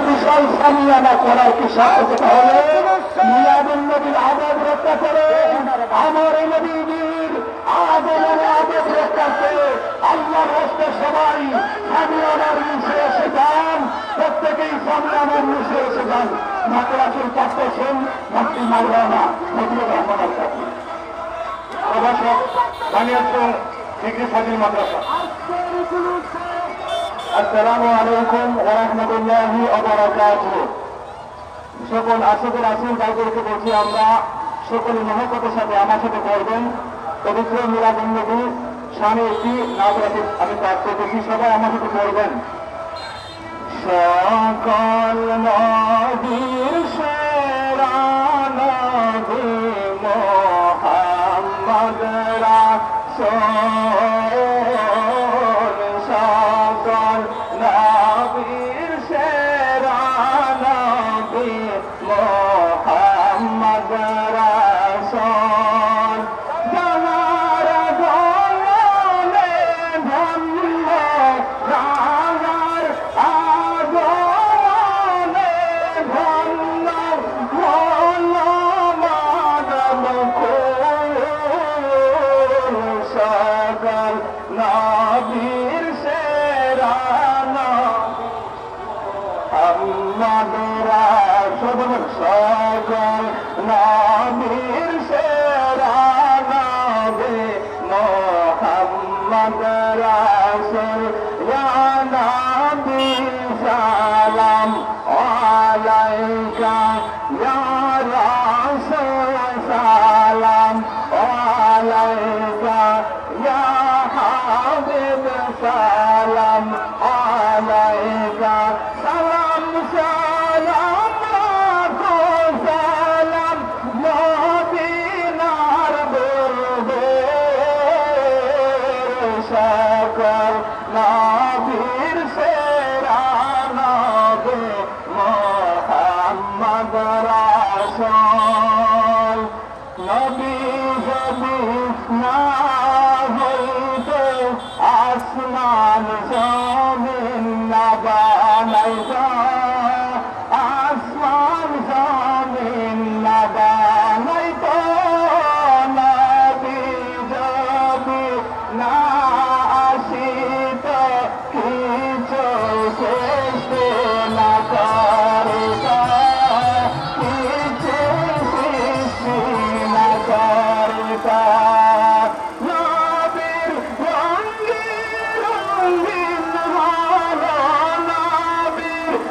বিশাল সামিয়ানা করার কি সাথে হলে মিলাদুন নবীর আদব রক্ষা করে আমার নবীর আগমনের আদব রক্ষা করে আল্লাহর রাস্তায় সবাই সামিয়ানার নিচে এসে যান, প্রত্যেকেই সামিয়ানার নিচে এসে যান। মাদ্রাসার পাঠ্যক্রম ভক্তি মাওলানা ফজলুর রহমান সাহেব প্রভাষক বানিয়াচং ডিগ্রি ফাজিল মাদ্রাসা। আসসালামু আলাইকুম ওয়া রাহমাতুল্লাহি ওয়া বারাকাতুহু। সকল আশিকুল আসিল ভাইদেরকে বলছি, আমরা সকল মহব্বতের সাথে আমার সাথে পড়বেন পবিত্র মিলাদুন নবী সামনে একটি নাগরাতে আমি পাঠ করতেছি, সবাই আমার সাথে পড়বেন। সকল নবীর সেরা নবী মুহাম্মদ রাসূল, সকল নবীর সেরা নবী মুহাম্মদ রাসূল, যাহার গমনে ধন্য যাহার আগমনে ধন্য ধন্য মানব কুল, সকল নবীর সেরা নবী মুহাম্মদ রাসূল, সকল নবীর সেরা নবী মুহাম্মদ রাসূল, ইয়া নবী সালাম আলাইকা, ইয়া রাসূল সালাম আলাইকা, ইয়া হাবিব সালাম আলাইকা, সালাম সালাম লাখো সালাম মদিনার বুলবুল, সকল নবীর সেরা নবী মুহাম্মদ রাসূল। নবী যদি না হইত আসমান জমিন না বানাইত,